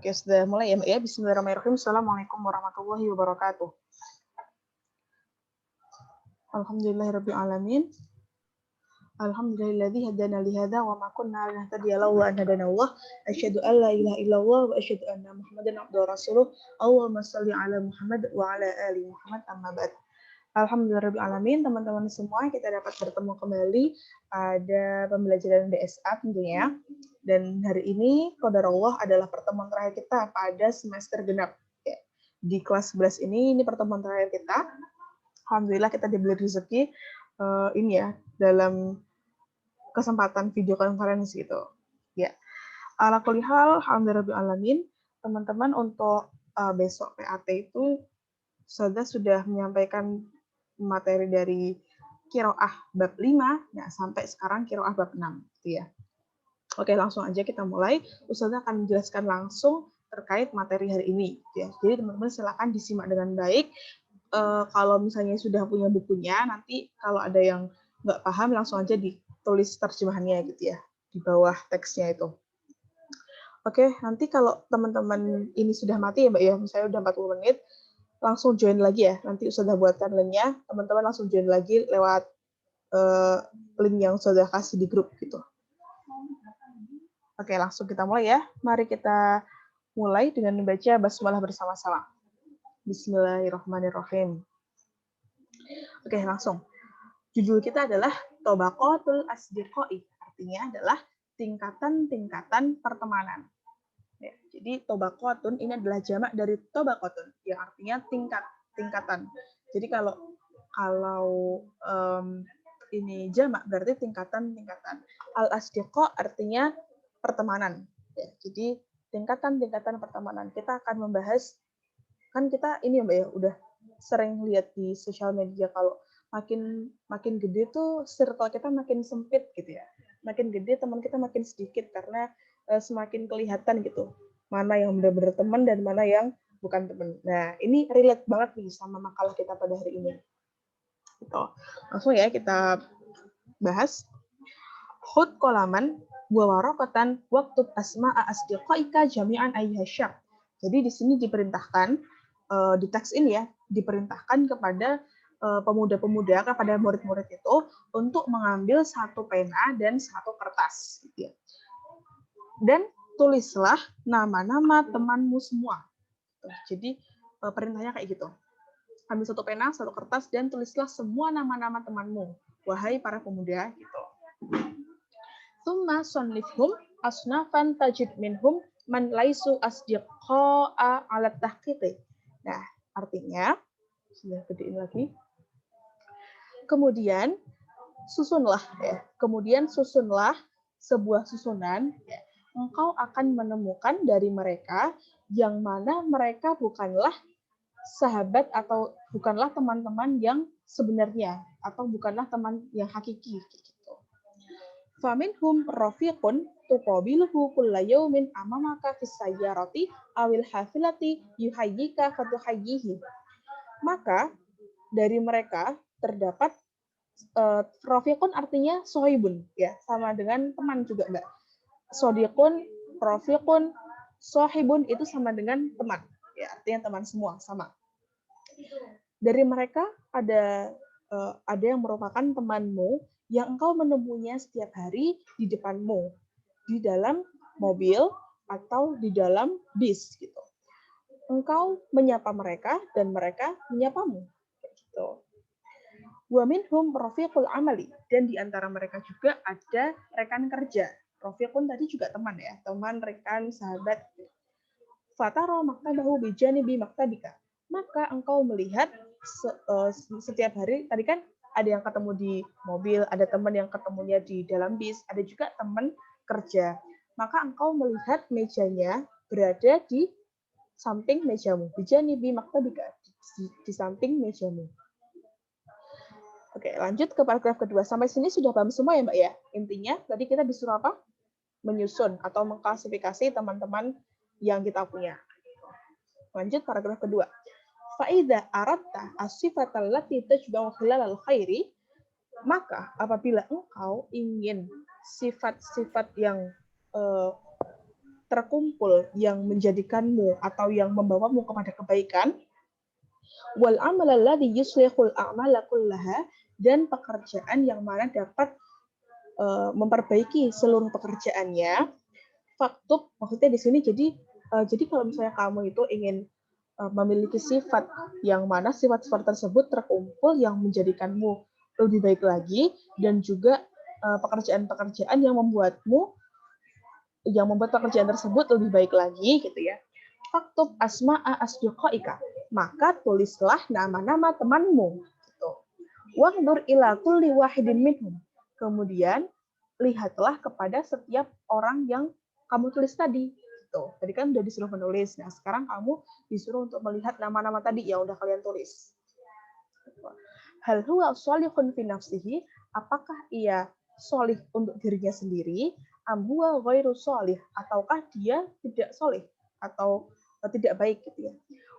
Oke, sudah mulai ya, Mbak ya. Bismillahirrahmanirrahim. Assalamualaikum warahmatullahi wabarakatuh. Alhamdulillahirabbil alamin. Alhamdulillahilladzi hadana li hadza wa ma kunna linahtadiya laula an hadana Allah. Asyhadu an la ilaha illallah wa asyhadu anna Muhammadan abduhu wa rasuluh. Allahumma shalli ala Muhammad wa ala ali Muhammad, amma ba'd. Alhamdulillahirabbil alamin, teman-teman semua, kita dapat bertemu kembali pada pembelajaran DSA tentunya. Dan hari ini qadarullah adalah pertemuan terakhir kita pada semester genap. Di kelas 11 ini pertemuan terakhir kita. Alhamdulillah kita diberi rezeki ini ya, dalam kesempatan video conference gitu. Ya. Ala kulli hal, alhamdulillahirabbil alamin, teman-teman, untuk besok PAT itu sudah menyampaikan materi dari Qiraah bab 5 ya, sampai sekarang Qiraah bab 6 gitu ya. Oke, langsung aja kita mulai. Ustazah akan menjelaskan langsung terkait materi hari ini ya. Jadi teman-teman silakan disimak dengan baik. Kalau misalnya sudah punya bukunya, nanti kalau ada yang nggak paham langsung aja ditulis terjemahannya gitu ya, di bawah teksnya itu. Oke, nanti kalau teman-teman ini sudah mati ya Mbak ya, misalnya udah 40 menit, langsung join lagi ya. Nanti Ustazah buatkan linknya, teman-teman langsung join lagi lewat link yang Ustazah kasih di grup gitu. Oke, langsung kita mulai ya. Mari kita mulai dengan membaca basmalah bersama-sama. Bismillahirrahmanirrahim. Oke, langsung. Judul kita adalah Tobaqatul Asdiqai, artinya adalah tingkatan-tingkatan pertemanan. Ya, jadi tobaqatun ini adalah jamak dari tobaqatun, yang artinya tingkatan. Jadi kalau ini jamak berarti tingkatan-tingkatan. Al-asdiqa artinya pertemanan. Ya, jadi tingkatan-tingkatan pertemanan. Kita akan membahas, kan kita ini ya Mbak ya, udah sering lihat di sosial media kalau makin gede tuh circle kita makin sempit gitu ya. Makin gede teman kita makin sedikit karena semakin kelihatan gitu mana yang benar-benar teman dan mana yang bukan teman. Nah, ini relate banget nih sama makalah kita pada hari ini. Gitu. Langsung ya kita bahas. Khud qalaman wa waraqatan waktub asma'a asdiqaika jami'an ayyuhasyab. Jadi di sini diperintahkan di teks ini ya, diperintahkan kepada pemuda-pemuda, kepada murid-murid itu untuk mengambil satu pena dan satu kertas gitu ya. Dan tulislah nama-nama temanmu semua. Jadi perintahnya kayak gitu. Ambil satu pena, satu kertas, dan tulislah semua nama-nama temanmu, wahai para pemuda gitu. Tsumma sannifhum asnafan tajid minhum man laisu asdiqa'a ala tahqiqi. Nah, artinya sudah gedein lagi. Kemudian susunlah sebuah susunan ya. Engkau akan menemukan dari mereka yang mana mereka bukanlah sahabat atau bukanlah teman-teman yang sebenarnya atau bukanlah teman yang hakiki gitu. Faminhum rafiqun tuqabiluhu kulla yawmin amamaka fis sayyarati awil hafilati yuhayyika fatuhayyihi. Maka dari mereka terdapat rafiqun artinya sohibun ya, sama dengan teman juga Mbak. Sodiqun, rafiqun, sohibun itu sama dengan teman ya, artinya teman semua sama. Dari mereka ada yang merupakan temanmu yang engkau menemuinya setiap hari di depanmu, di dalam mobil atau di dalam bis gitu. Engkau menyapa mereka dan mereka menyapamu gitu. Wa minhum rafiqul amali, dan di antara mereka juga ada rekan kerja. Rafiqun tadi juga teman ya, teman, rekan, sahabat. Fatara maktabahu bijanibi maktabika. Maka engkau melihat setiap hari, tadi kan ada yang ketemu di mobil, ada teman yang ketemunya di dalam bis, ada juga teman kerja. Maka engkau melihat mejanya berada di samping mejamu. Bijanibi maktabika, di samping mejamu. Oke, lanjut ke paragraf kedua. Sampai sini sudah paham semua ya Mbak ya? Intinya tadi kita disuruh apa? Menyusun atau mengklasifikasi teman-teman yang kita punya. Lanjut paragraf kedua. Fa'idha aratta as-sifatal lati tajba'u khilalal khairi, maka apabila engkau ingin sifat-sifat yang terkumpul yang menjadikanmu atau yang membawamu kepada kebaikan, wal amal alladhi yuslihul a'mala kullaha, dan pekerjaan yang mana dapat memperbaiki seluruh pekerjaannya. Faktub, maksudnya di sini jadi kalau misalnya kamu itu ingin memiliki sifat yang mana sifat-sifat tersebut terkumpul yang menjadikanmu lebih baik lagi, dan juga pekerjaan-pekerjaan yang membuat pekerjaan tersebut lebih baik lagi gitu ya. Faktub asma'a asdiqaika, maka tulislah nama-nama temanmu gitu. Wangdur ila kulli wahidin minhum, kemudian lihatlah kepada setiap orang yang kamu tulis tadi gitu. Tadi kan udah disuruh menulis, nah sekarang kamu disuruh untuk melihat nama-nama tadi yang udah kalian tulis. Hal huwa sholihun fi nafsihi, apakah ia solih untuk dirinya sendiri, am huwa ghairu sholih, ataukah dia tidak solih atau tidak baik gitu ya.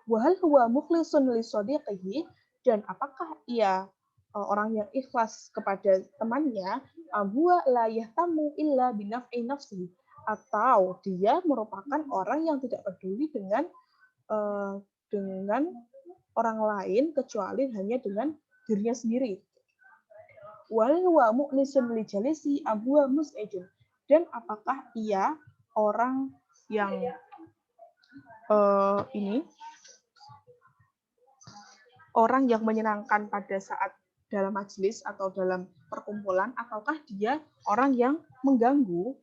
Wa hal huwa mukhlisun li shadiqihi, dan apakah ia orang yang ikhlas kepada temannya, am huwa la yahtamu illa bi naf'i nafsihi, atau dia merupakan orang yang tidak peduli dengan orang lain kecuali hanya dengan dirinya sendiri. Wal huwa mu'nisun li jalisi abwa mus'ijun, dan apakah ia orang yang orang yang menyenangkan pada saat dalam majelis atau dalam perkumpulan, ataukah dia orang yang mengganggu.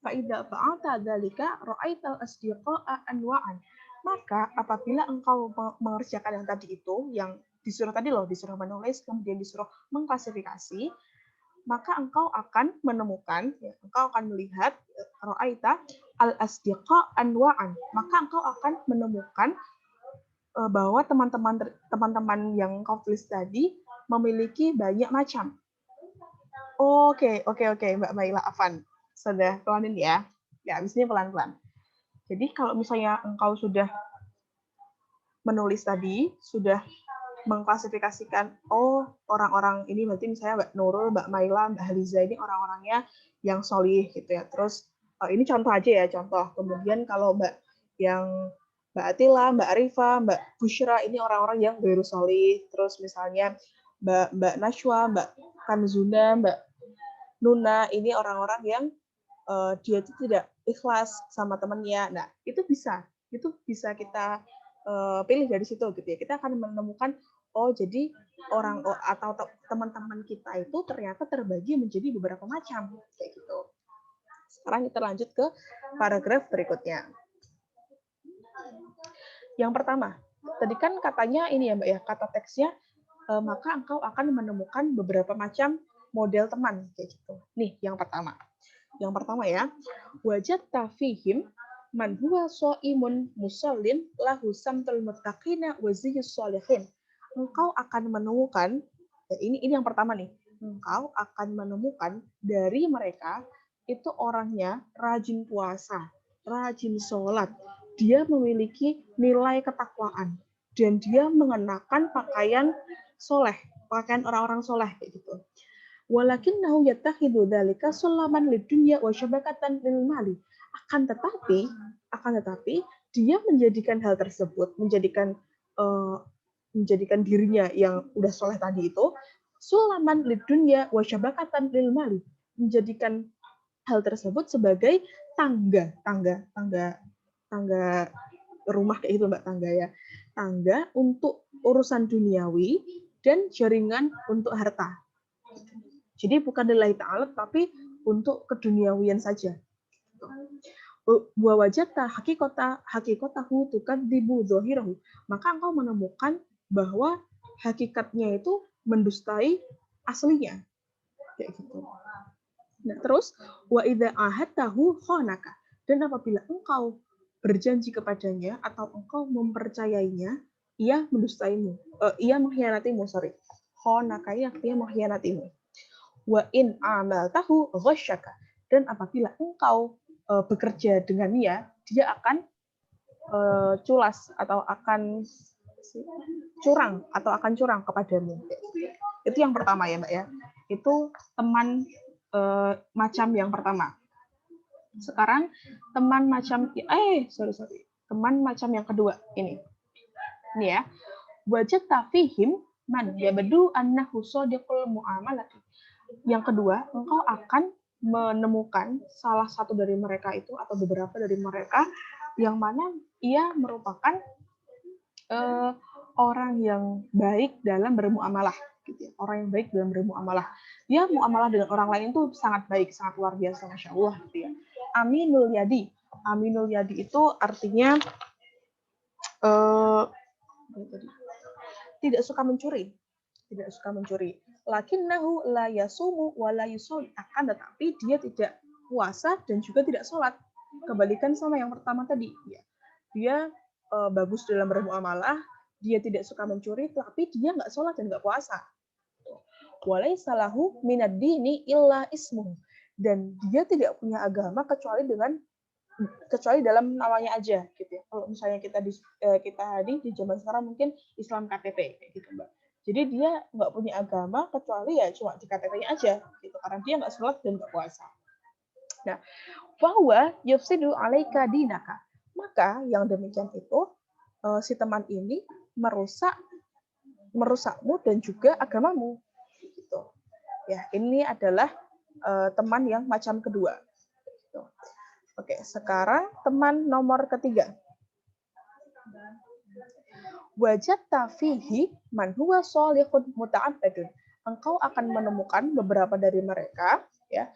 Fa idza fa'alta dzalika ra'aital asdiqa'a anwa'an, maka apabila engkau mengerjakan yang tadi itu, yang disuruh tadi loh, disuruh menulis, kemudian disuruh mengklasifikasi, maka engkau akan menemukan, ya, engkau akan melihat ra'aita al-asdiqa anwa'an, maka engkau akan menemukan bahwa teman-teman yang engkau tulis tadi memiliki banyak macam. Oke, Mbak Maila, afan. Sudah pelanin ya. Ya, habis ini pelan-pelan. Jadi kalau misalnya engkau sudah menulis tadi, sudah mengklasifikasikan, orang-orang ini berarti misalnya Mbak Nurul, Mbak Maila, Mbak Haliza ini orang-orangnya yang solih gitu ya. Terus ini contoh aja ya, contoh. Kemudian kalau Mbak Atila, Mbak Arifa, Mbak Bushra ini orang-orang yang ghairu solih. Terus misalnya Mbak Nashwa, Mbak Kanzuna, Mbak Nuna ini orang-orang yang dia itu tidak ikhlas sama temannya. Nah, itu bisa kita pilih dari situ gitu ya. Kita akan menemukan jadi atau teman-teman kita itu ternyata terbagi menjadi beberapa macam kayak gitu. Sekarang kita lanjut ke paragraf berikutnya. Yang pertama, tadi kan katanya ini ya Mbak ya, kata teksnya maka engkau akan menemukan beberapa macam model teman kayak gitu. Nih, yang pertama ya, wajadta fihim man huwa shaimun musallin lahu samtul muttaqina wa ziyyus sholihin. Engkau akan menemukan, ini yang pertama nih, engkau akan menemukan dari mereka itu orangnya rajin puasa, rajin sholat, dia memiliki nilai ketakwaan, dan dia mengenakan pakaian soleh, pakaian orang-orang soleh kayak gitu. Walakinnahu yattakhidhu dzalika sulaman lidunya wa syabakatan lil mali. Akan tetapi dia menjadikan hal tersebut, menjadikan dirinya yang udah soleh tadi itu sulaman lidunya wa syabakatan lil mali, menjadikan hal tersebut sebagai tangga rumah kayak gitu Mbak, tangga untuk urusan duniawi dan jaringan untuk harta. Jadi bukan lillahi ta'ala, tapi untuk keduniawian saja. Wa wajadta hakikatahu tukadzibu dzahirahu. Maka engkau menemukan bahwa hakikatnya itu mendustai aslinya. Kayak gitu. Nah, terus wa idza ahadtahu khanaka. Dan apabila engkau berjanji kepadanya atau engkau mempercayainya, ia mendustaimu. Ia mengkhianatimu, Khanaka artinya mengkhianatimu. Wa in amaltahu ghasyaka, dan apabila engkau bekerja dengannya, dia akan culas atau akan curang kepadamu. Itu yang pertama ya Mbak ya. Itu teman macam yang pertama. Sekarang teman macam teman macam yang kedua ini. Ini ya. Wajat tafihim man yabdu annahu shadiqul mu'amalati. Yang kedua, engkau akan menemukan salah satu dari mereka itu atau beberapa dari mereka yang mana ia merupakan orang yang baik dalam bermuamalah, gitu ya. Orang yang baik dalam bermuamalah. Dia muamalah dengan orang lain itu sangat baik, sangat luar biasa, masya Allah, gitu ya. Aminul yadi. Aminul yadi itu artinya tidak suka mencuri, tidak suka mencuri. Lakinnahu la yasumu wa la yusolli, akan tetapi dia tidak puasa dan juga tidak sholat. Kebalikan sama yang pertama tadi, ya. Dia bagus dalam bermuamalah, dia tidak suka mencuri, tapi dia nggak sholat dan nggak puasa. Walaysa lahu minad dini illa ismuh, dan dia tidak punya agama kecuali dalam namanya aja, gitu ya. Kalau misalnya kita di zaman sekarang mungkin Islam KTP kayak gitu, Mbak. Jadi dia nggak punya agama kecuali ya cuma di KTP-nya aja, gitu. Karena dia nggak sholat dan nggak puasa. Nah, bahwa yufsidu alaika dinaka, maka yang demikian itu si teman ini merusakmu dan juga agamamu, gitu. Ya, ini adalah teman yang macam kedua. Gitu. Oke, sekarang teman nomor ketiga. Wajatta fihi man huwa sholihun muta'abbadun. Engkau akan menemukan beberapa dari mereka, ya.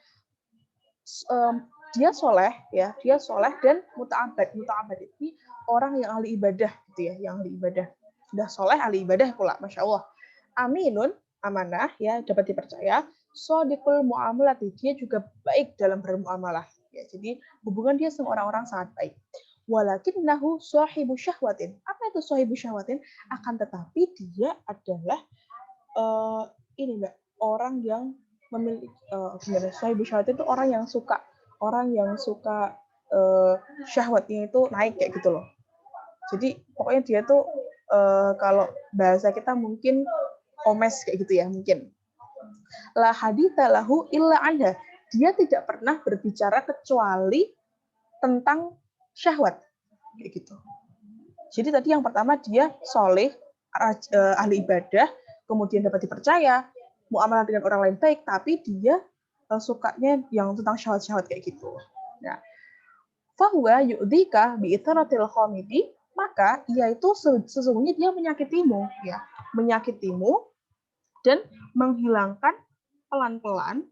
Dia soleh, ya, dia soleh dan muta'abbad. Muta'abbad ini orang yang ahli ibadah, gitu ya, yang ahli ibadah. Sudah soleh, ahli ibadah pula, masya Allah. Aminun, amanah, ya, dapat dipercaya. Shadiqul mu'amalati, dia juga baik dalam bermuamalah. Ya, jadi hubungan dia sama orang-orang sangat baik. Walakinnahu sahibu syahwatin. Apa itu sahibu syahwatin? Akan tetapi dia adalah ini Mbak, orang yang memiliki sahibu syahwatin itu orang yang suka syahwatnya itu naik kayak gitu loh. Jadi pokoknya dia tuh kalau bahasa kita mungkin omes kayak gitu ya, mungkin. La haditha lahu illa anha. Dia tidak pernah berbicara kecuali tentang syahwat, kayak gitu. Jadi tadi yang pertama dia soleh, ahli ibadah, kemudian dapat dipercaya, muamalah dengan orang lain baik, tapi dia sukanya yang tentang syahwat-syahwat kayak gitu. Nah, fahuwa yu'dika bi'itharatil khamidi, maka ia itu sesungguhnya dia menyakitimu, ya, menyakitimu dan menghilangkan pelan-pelan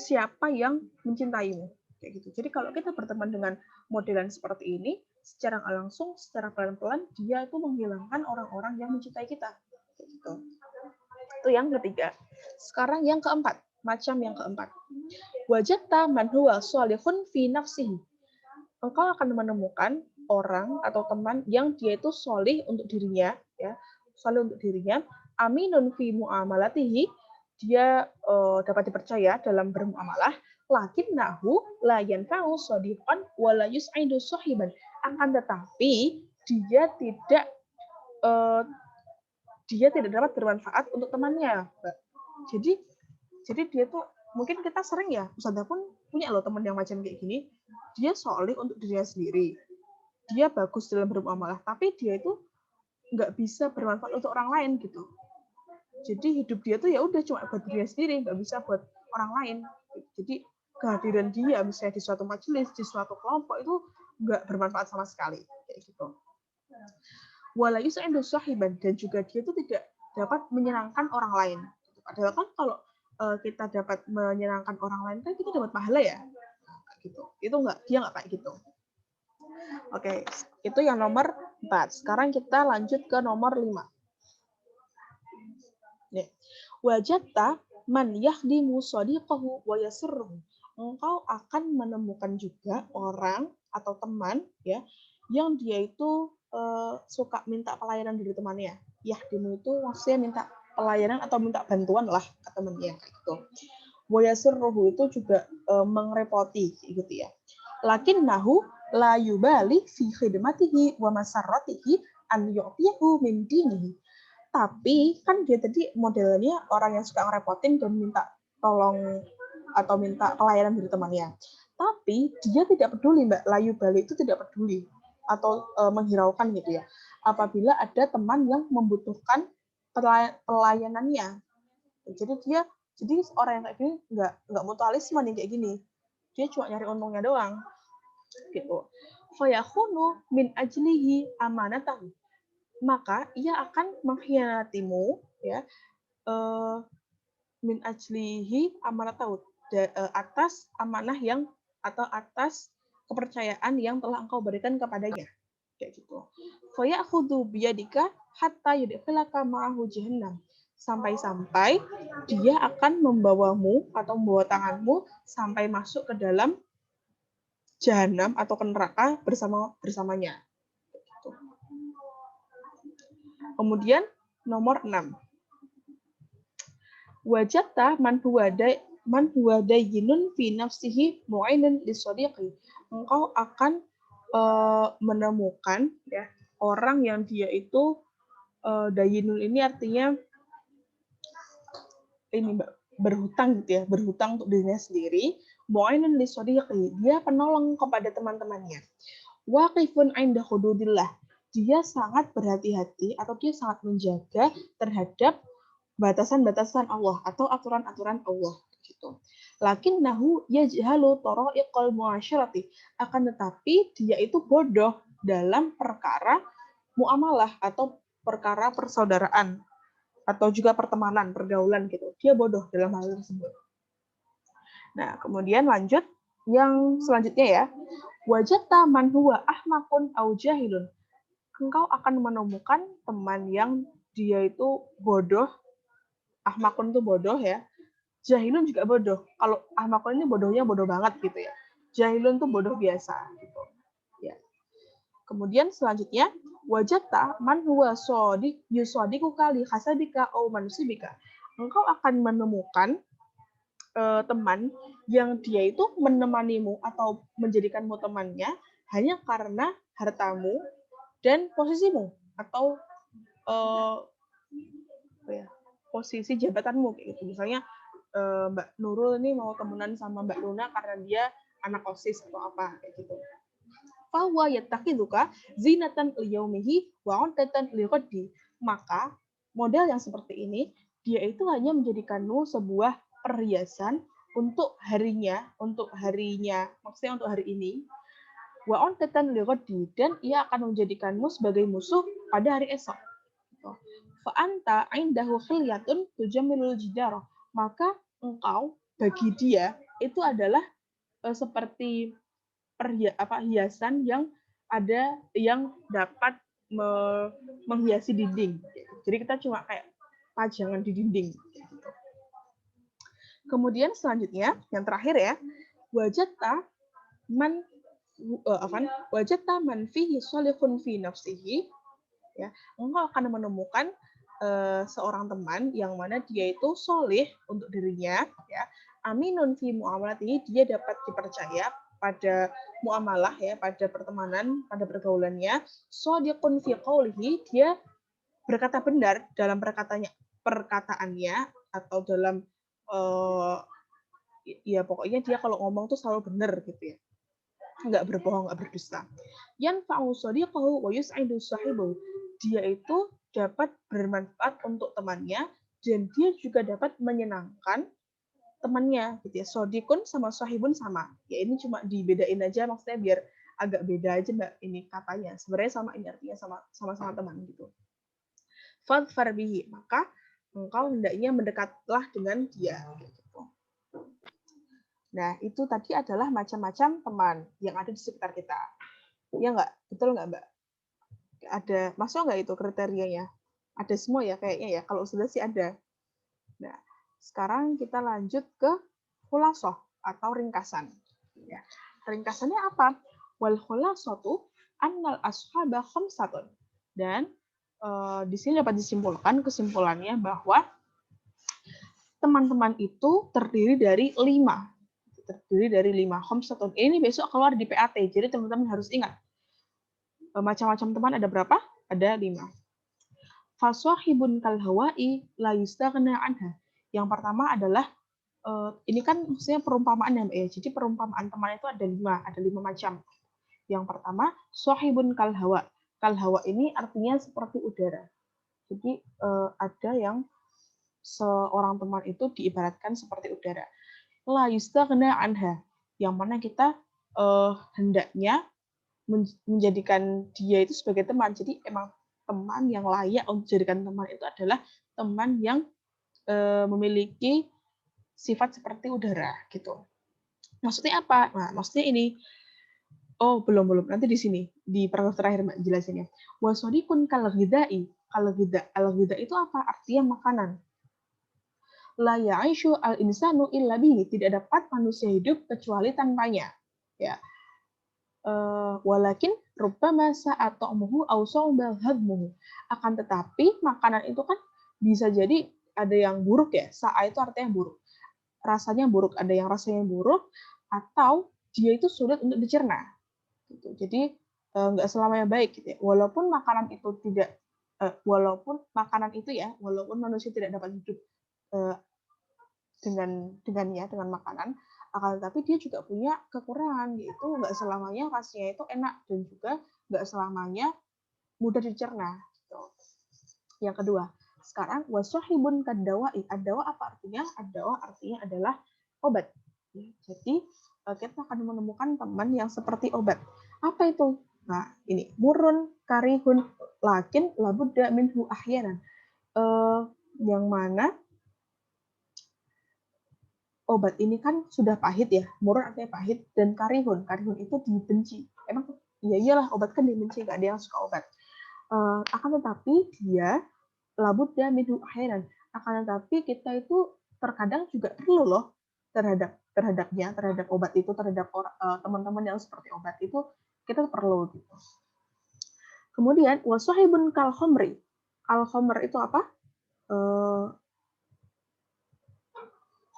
siapa yang mencintaimu. Kayak gitu. Jadi kalau kita berteman dengan modelan seperti ini, secara langsung, secara pelan-pelan, dia itu menghilangkan orang-orang yang mencintai kita. Kayak gitu. Itu yang ketiga. Sekarang yang keempat, macam yang keempat. Wajatta man huwa sholihun fi nafsihi. Engkau akan menemukan orang atau teman yang dia itu solih untuk dirinya, ya, solih untuk dirinya, aminun fi mu'amalatihi, dia dapat dipercaya dalam bermuamalah, lakinnahu la yanfa'u shadiqan wa la yus'idu sahiban. Akan tetapi dia tidak dapat bermanfaat untuk temannya, Mbak. Jadi dia tuh mungkin kita sering ya, Ustazah pun punya loh teman yang macam kayak gini. Dia solih untuk dirinya sendiri. Dia bagus dalam bermuamalah, tapi dia itu nggak bisa bermanfaat untuk orang lain gitu. Jadi hidup dia tuh ya udah cuma buat dirinya sendiri, nggak bisa buat orang lain. Jadi kehadiran dia misalnya di suatu majelis, di suatu kelompok itu nggak bermanfaat sama sekali, kayak gitu. Wala yus'idu sahiban, dan juga dia itu tidak dapat menyenangkan orang lain. Padahal kan kalau kita dapat menyenangkan orang lain kan kita dapat pahala ya, gitu. Itu dia nggak kayak gitu. Oke, itu yang nomor 4. Sekarang kita lanjut ke nomor 5. Nih. Wajatta man yahdimu shadiqahu wa yasirruhu. Engkau akan menemukan juga orang atau teman, ya, yang dia itu suka minta pelayanan dari temannya. Yahdimu itu maksudnya minta pelayanan atau minta bantuan lah ke temannya, gitu. Wa yasirruhu itu juga mengrepoti, gitu ya. Lakinnahu la yubali fi khidmatihi wa masarratihi an yu'tiyahu min dinihi. Tapi kan dia tadi modelnya orang yang suka ngerepotin dan minta tolong atau minta pelayanan dari temannya. Tapi dia tidak peduli, Mbak. Layu balik itu tidak peduli atau menghiraukan gitu ya. Apabila ada teman yang membutuhkan pelayanannya. Jadi orang yang kayak gini nggak mutualisme nih kayak gini. Dia cuma nyari untungnya doang. Gitu. Fayakhunu min ajlihi amanatahu. Maka ia akan mengkhianatimu ya min ajlihi amanatahu atas amanah yang atau atas kepercayaan yang telah engkau berikan kepadanya. Kayak gitu. Fayakhudhu biyadika hatta yudkhilaka ma'ahu jahannam. Sampai-sampai dia akan membawamu atau membawa tanganmu sampai masuk ke dalam jahanam atau ke neraka bersamanya. Gitu. Kemudian nomor 6. Wajadta man huwa dayyinun fi nafsihi mu'inun lisodiqi. Engkau akan menemukan ya orang yang dia itu dayyinun ini artinya ini Mbak, berhutang gitu ya, berhutang untuk dirinya sendiri. Mu'inun lisodiqi, dia penolong kepada teman-temannya. Waqifun 'inda hududillah, dia sangat berhati-hati atau dia sangat menjaga terhadap batasan-batasan Allah atau aturan-aturan Allah gitu. Lakinnahu yajhalu tara'iqal muasyarati, akan tetapi dia itu bodoh dalam perkara muamalah atau perkara persaudaraan atau juga pertemanan, pergaulan gitu. Dia bodoh dalam hal tersebut. Nah, kemudian lanjut yang selanjutnya ya. Wajadta man huwa ahmakun au jahilun. Engkau akan menemukan teman yang dia itu bodoh. Ahmakun itu bodoh ya. Jahilun juga bodoh. Kalau ahmakun ini bodohnya bodoh banget gitu ya. Jahilun itu bodoh biasa gitu. Ya. Kemudian selanjutnya wajadta man huwa shadiq yusadiqu kali hasabika au manusibika. Engkau akan menemukan teman yang dia itu menemanimu atau menjadikanmu temannya hanya karena hartamu dan posisimu atau posisi jabatanmu kayak gitu. Misalnya Mbak Nurul ini mau temenan sama Mbak Luna karena dia anak OSIS atau apa kayak gitu. Fahuwa yattakhidhuka zinatan liyaumihi wa 'udatan lighadi. Maka model yang seperti ini dia itu hanya menjadikanmu sebuah perhiasan untuk harinya, maksudnya untuk hari ini. Wa 'udatan lighadi, dan ia akan menjadikanmu sebagai musuh pada hari esok. Fa anta 'indahu khilyatun tujammilul jidarah. Maka engkau bagi dia itu adalah seperti hiasan yang dapat menghiasi dinding. Jadi kita cuma kayak pajangan di dinding. Kemudian selanjutnya yang terakhir ya, wajadta man fihi sholihun fi nafsihi. Ya, engkau akan menemukan seorang teman yang mana dia itu solih untuk dirinya, ya. Aminun fi muamalatihi, dia dapat dipercaya pada muamalah ya, pada pertemanan, pada pergaulannya. Shadiqun fi qaulihi, dia berkata benar dalam perkataannya atau dalam ya pokoknya dia kalau ngomong tuh selalu benar gitu ya. Enggak berbohong, enggak berdusta. Yanfa'u shadiqahu wa yus'idu sahibahu. Dia itu dapat bermanfaat untuk temannya dan dia juga dapat menyenangkan temannya gitu ya. Sodikun sama sahibun sama. Ya ini cuma dibedain aja, maksudnya biar agak beda aja Mbak ini katanya. Sebenarnya sama, ini artinya sama-sama teman gitu. Fadfar bihi, maka engkau hendaknya mendekatlah dengan dia gitu. Nah, itu tadi adalah macam-macam teman yang ada di sekitar kita. Ya nggak? Betul nggak Mbak? Ada, masuk nggak itu kriterianya? Ada semua ya kayaknya ya. Kalau sudah sih ada. Nah, sekarang kita lanjut ke khulasoh atau ringkasan. Ya. Ringkasannya apa? Wal khulasotu annal ashaba khamsatun. Dan di sini dapat disimpulkan kesimpulannya bahwa teman-teman itu terdiri dari 5. Terdiri dari 5 khamsatun. Ini besok keluar di PAT. Jadi teman-teman harus ingat. Macam-macam teman ada berapa? Ada 5. Faswahibun kal hawai la yustaghna anha. Yang pertama adalah ini kan maksudnya perumpamaan ya Mbak ya. Jadi perumpamaan teman itu ada lima macam. Yang pertama, sohibun kal hawa. Kal hawa ini artinya seperti udara. Jadi ada yang seorang teman itu diibaratkan seperti udara. La yustaghna anha, yang mana kita hendaknya menjadikan dia itu sebagai teman. Jadi emang teman yang layak untuk dijadikan teman itu adalah teman yang memiliki sifat seperti udara gitu. Maksudnya apa? Nah, maksudnya ini. Oh, belum. Nanti di sini di paragraf terakhir Mbak jelasinnya. Wasodikun kal ghidai. Al-ghidha itu apa? Artinya makanan. La ya'ishu al-insanu illa bihi. Tidak dapat manusia hidup kecuali tanpanya. Ya. Walakin rubbama sa'a ta'muhu aw sa'uba hadmuhu. Akan tetapi makanan itu kan bisa jadi ada yang buruk ya. Sa'a itu artinya buruk. Rasanya buruk, ada yang rasanya buruk atau dia itu sulit untuk dicerna. Gitu. Jadi nggak selamanya baik gitu ya. Walaupun makanan itu tidak walaupun makanan itu ya, walaupun manusia tidak dapat hidup dengan makanan, akan tetapi dia juga punya kekurangan, yaitu nggak selamanya rasanya itu enak dan juga nggak selamanya mudah dicerna. Gitu. Yang kedua, sekarang wasahibun kadawai. Adawa apa artinya? Adawa artinya adalah obat. Jadi kita akan menemukan teman yang seperti obat. Apa itu? Nah, ini murun karihun lakin labudda minhu ahyanan. Yang mana obat ini kan sudah pahit ya, murun artinya pahit, dan karihun itu dibenci. Emang ya iyalah obat kan dibenci, nggak ada yang suka obat. Akan tetapi dia labudda minhu ahyanan. Akan tetapi kita itu terkadang juga perlu loh terhadap obat itu, terhadap teman-teman yang seperti obat itu kita perlu gitu. Kemudian wasahibun kal khomri. Al khomer itu apa?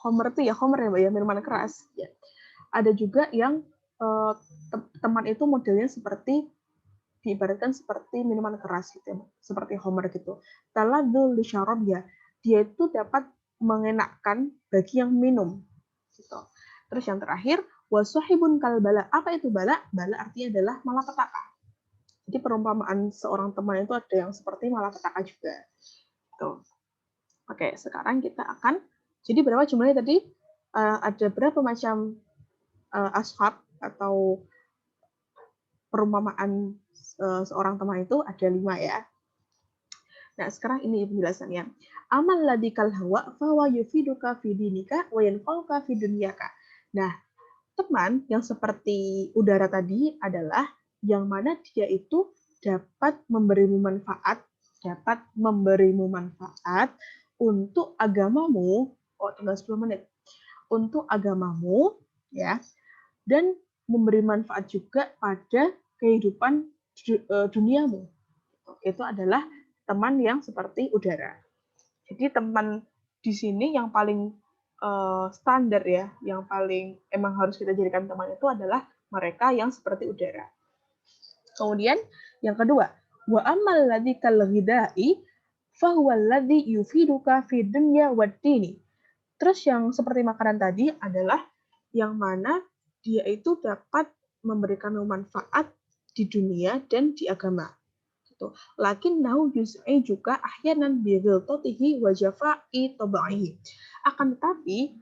Khomer itu ya khomer ya Mbak ya, minuman keras. Ya. Ada juga yang teman itu modelnya seperti diibaratkan seperti minuman keras gitu ya, seperti khomer gitu. Taladul lisyarab ya, dia itu dapat mengenakkan bagi yang minum. Gitu. Terus yang terakhir, wasahibun kal bala. Apa itu bala? Bala artinya adalah malapetaka. Jadi perumpamaan seorang teman itu ada yang seperti malapetaka juga. Tuh. Oke, sekarang kita akan, jadi berapa jumlahnya tadi? Ada berapa macam ashab atau perumpamaan seorang teman itu? Ada 5 ya. Nah, sekarang ini penjelasannya. Amal ladikal hawa fawa yufiduka fi dinika wa yanfauka fi dunyaka. Nah, teman yang seperti udara tadi adalah yang mana dia itu dapat memberimu manfaat untuk agamamu, tinggal 10 menit, untuk agamamu, ya, dan memberi manfaat juga pada kehidupan duniamu. Itu adalah teman yang seperti udara. Jadi teman di sini yang paling standar ya, yang paling emang harus kita jadikan teman itu adalah mereka yang seperti udara. Kemudian yang kedua, wa amal ladzi kal ghidai fa huwa alladzi yufiduka fi dunya wad dini. Terus yang seperti makanan tadi adalah yang mana dia itu dapat memberikan manfaat di dunia dan di agama. Gitu. Lakin nahu yus'i juga ahyanan bi ghiltatihi wa jafa'i tabaihi. Akan tetapi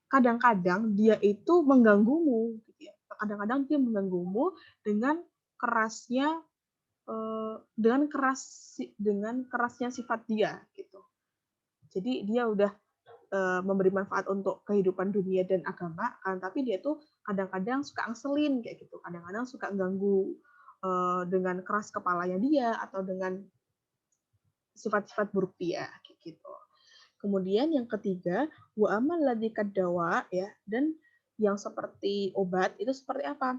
kadang-kadang dia itu mengganggumu gitu ya. Kadang-kadang dia mengganggumu dengan kerasnya dengan kerasnya sifat dia gitu. Jadi dia udah memberi manfaat untuk kehidupan dunia dan agama, tapi dia tuh kadang-kadang suka ngeselin kayak gitu, kadang-kadang suka ganggu dengan keras kepalanya dia atau dengan sifat-sifat buruk dia kayak gitu. Kemudian yang ketiga, wa amal ladzi kadawa ya, dan yang seperti obat itu seperti apa?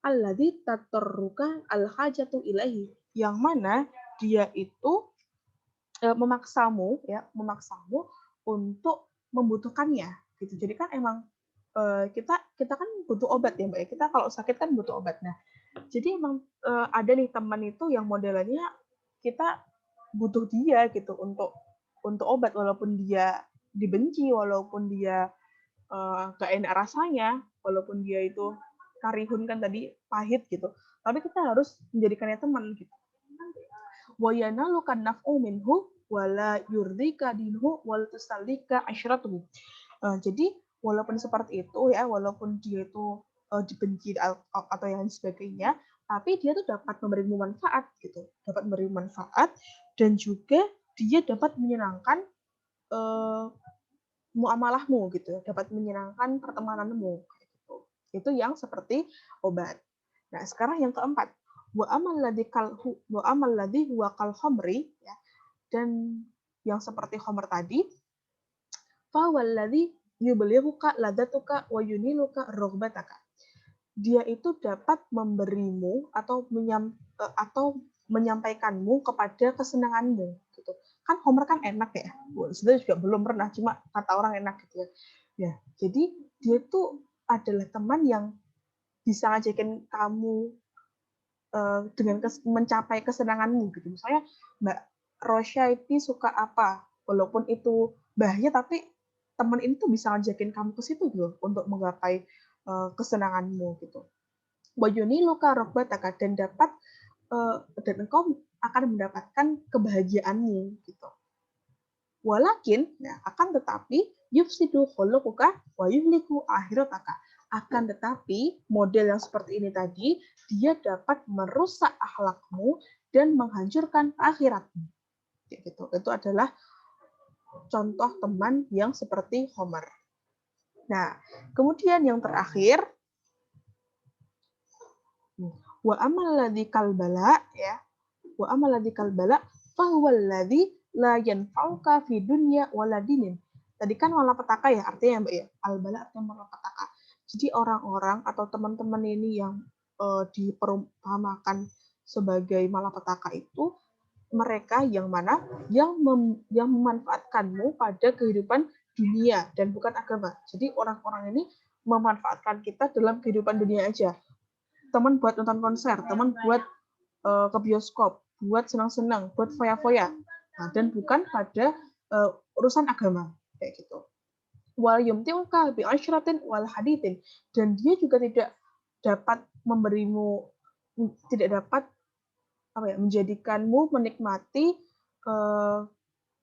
Alladzi tatarruka al-hajatu ilaihi, yang mana dia itu memaksamu untuk membutuhkannya gitu. Jadi kan emang kita kan butuh obat ya Mbak ya. Kita kalau sakit kan butuh obat. Nah, jadi emang ada nih teman itu yang modelannya kita butuh dia gitu untuk obat walaupun dia dibenci, walaupun dia gak enak rasanya, walaupun dia itu karihun kan tadi pahit gitu, tapi kita harus menjadikannya teman gitu. Wa yanalukan naf'u minhu wala yurdika dinhu wal tusallika asyratuhu. Jadi walaupun seperti itu ya, walaupun dia itu dibenci atau yang sebagainya, tapi dia tuh dapat memberimu manfaat gitu, dapat memberi manfaat, dan juga dia dapat menyenangkan muamalahmu gitu, dapat menyenangkan pertemananmu gitu. Itu yang seperti obat. Nah, sekarang yang keempat, wa amal ladzi huwa kal khamri ya. Dan yang seperti khamr tadi, fa walladzi yuballighuka ladzatuka wa yuniluka raghbataka. Dia itu dapat memberimu atau menyampaikanmu kepada kesenanganmu gitu. Kan Homer kan enak ya. Sebenarnya juga belum pernah, cuma kata orang enak gitu ya. Ya, jadi dia tuh adalah teman yang bisa ngajakin kamu dengan mencapai kesenanganmu gitu. Misalnya Mbak Rosya itu suka apa, walaupun itu bahaya, tapi teman ini tuh bisa ngajakin kamu ke situ gitu untuk menggapai kesenanganmu gitu. Wajuni luka rokbataka, dan dan engkau akan mendapatkan kebahagiaanmu gitu. Walakin, ya, akan tetapi yufsidu khuluquka wa yuhliku akhirataka. Akan tetapi model yang seperti ini tadi, dia dapat merusak akhlakmu dan menghancurkan akhiratmu. Gitu. Itu adalah contoh teman yang seperti Homer. Nah, kemudian yang terakhir, wa amal ladzi kalbala ya. Wa amal ladzi kalbala fa huwal ladzi la yanfa'uka fi dunya wala dinin. Tadi kan malapetaka ya artinya Mbak ya. Albala artinya malapetaka. Jadi orang-orang atau teman-teman ini yang diperumpamakan sebagai malapetaka itu mereka yang mana yang memanfaatkanmu pada kehidupan dunia dan bukan agama. Jadi orang-orang ini memanfaatkan kita dalam kehidupan dunia aja. Teman buat nonton konser, teman buat ke bioskop, buat senang-senang, buat foya-foya. Nah, dan bukan pada urusan agama kayak gitu. Wal yumtiuka bi asyratin wal hadithin, dan dia juga tidak dapat memberimu, tidak dapat menjadikanmu menikmati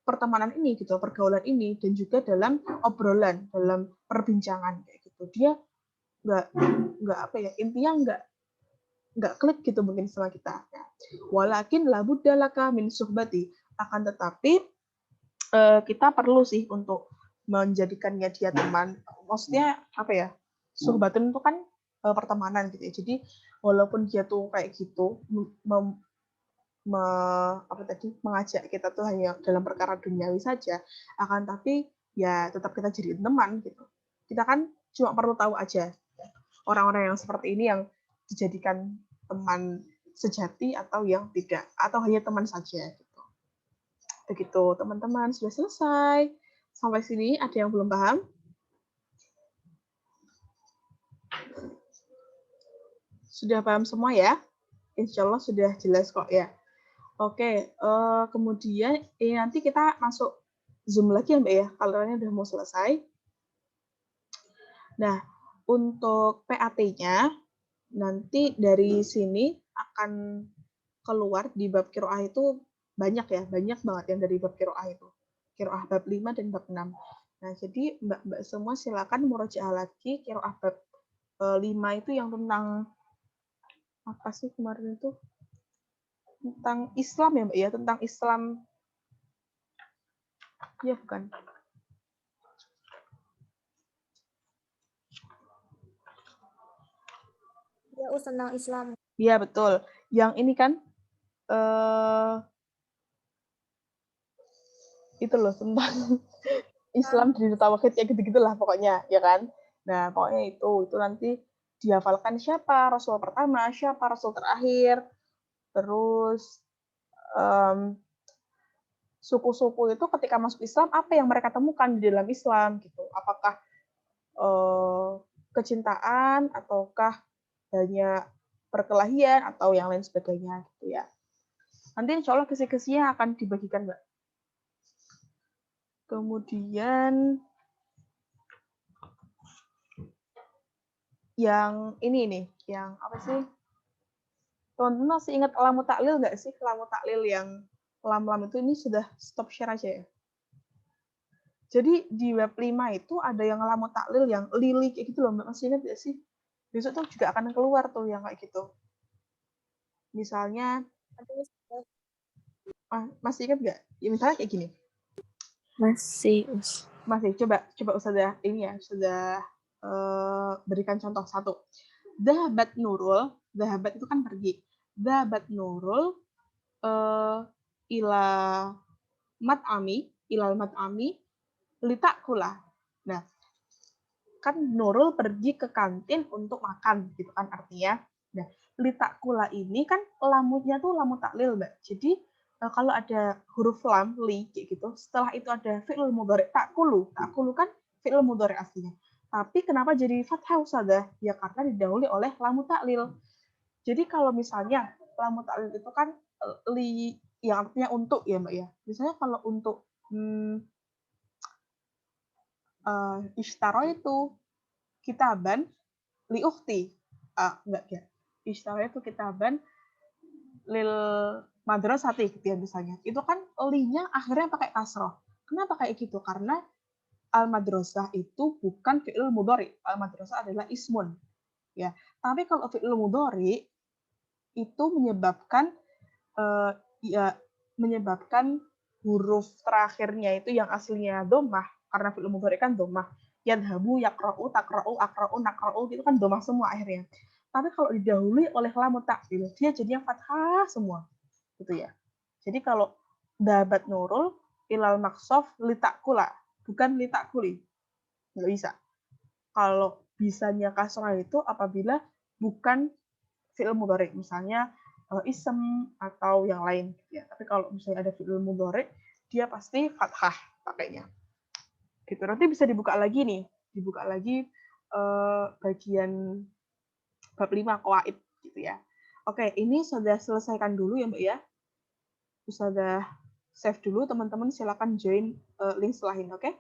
pertemanan ini gitu, pergaulan ini, dan juga dalam obrolan, dalam perbincangan kayak gitu. Dia intinya nggak klik gitu mungkin sama kita. Walakin labuddalaka min suhbati, akan tetapi kita perlu sih untuk menjadikannya dia teman. Maksudnya suhbatun itu kan pertemanan gitu ya. Jadi walaupun dia tuh kayak gitu mengajak kita tuh hanya dalam perkara duniawi saja, akan tapi ya tetap kita jadi teman gitu. Kita kan cuma perlu tahu aja orang-orang yang seperti ini yang dijadikan teman sejati atau yang tidak, atau hanya teman saja gitu. Begitu teman-teman, sudah selesai. Sampai sini ada yang belum paham? Sudah paham semua ya? Insya Allah sudah jelas kok ya. Oke, kemudian nanti kita masuk Zoom lagi ya Mbak ya, kalau ini udah mau selesai. Nah, untuk PAT-nya, nanti dari sini akan keluar di bab qiraah itu banyak banget yang dari bab qiraah itu. Qiraah bab 5 dan bab 6. Nah, jadi Mbak-mbak semua silakan murojaah lagi qiraah bab 5 itu yang tentang apa sih kemarin itu? Tentang Islam ya Mbak ya, tentang Islam. Ya bukan. Ya, tentang Islam. Iya, betul. Yang ini kan itu loh tentang Islam di tauhid ya gitu-gitulah pokoknya, ya kan? Nah, pokoknya itu nanti dihafalkan siapa rasul pertama, siapa rasul terakhir, terus suku-suku itu ketika masuk Islam apa yang mereka temukan di dalam Islam gitu. Apakah kecintaan ataukah hanya perkelahian atau yang lain sebagainya gitu ya. Nanti insya Allah kisi-kisinya akan dibagikan Mbak. Kemudian yang ini nih, yang apa sih? Teman-teman masih ingat lamu taklil nggak sih? Lamu taklil yang lam-lam itu ini sudah stop share aja ya. Jadi di web 5 itu ada yang lamu taklil yang lili kayak gitu loh, Mbak. Masih ingat nggak sih? Besok tuh juga akan keluar tuh yang kayak gitu. Misalnya, masih ingat nggak? Ya, misalnya kayak gini. Masih. Masih, coba Ustazah ini ya, sudah berikan contoh satu. Dhahabat Nurul, dhahabat itu kan pergi. Dhahabat Nurul ila ilal mat'ami litakula. Nah, kan Nurul pergi ke kantin untuk makan gitu kan artinya. Nah, litakula ini kan lamunya tuh lamu taklil, Mbak. Jadi kalau ada huruf lam li kayak gitu, setelah itu ada fi'il mudhari takulu. Takulu kan fi'il mudhari aslinya. Tapi kenapa jadi fathah Ustazah? Ya karena didahului oleh lamu taklil. Jadi kalau misalnya lamu taklil itu kan li yang artinya untuk ya, Mbak ya. Misalnya kalau untuk ishtaro itu kitaban li ukhti. Enggak ya. Ishtaro itu kitaban lil madrasati gitu ya misalnya. Itu kan li-nya akhirnya pakai kasroh. Kenapa kayak gitu? Karena al madrasah itu bukan fi'il mudhari. Al madrasah adalah ismun. Ya. Tapi kalau fi'il mudhari itu menyebabkan huruf terakhirnya itu yang aslinya domah karena fi'il mudhari kan domah. Yadhabu, yakra'u, takra'u, akra'u, nakra'u itu kan domah semua akhirnya. Tapi kalau didahului oleh lamu ta'lil, dia jadinya fathah semua. Gitu ya. Jadi kalau dabat nurul ilal maksof litakula, bukan litakuli. Nggak bisa. Kalau bisanya kasrah itu apabila bukan fi'il mudhari, misalnya isem atau yang lain. Ya, tapi kalau misalnya ada fi'il mudhari, dia pasti fathah pakainya. Gitu. Nanti bisa dibuka lagi nih, dibuka lagi bagian bab 5 qawaid gitu ya. Oke, ini sudah selesaikan dulu ya, Mbak ya. Sudah save dulu, teman-teman silakan join link setelah ini, oke?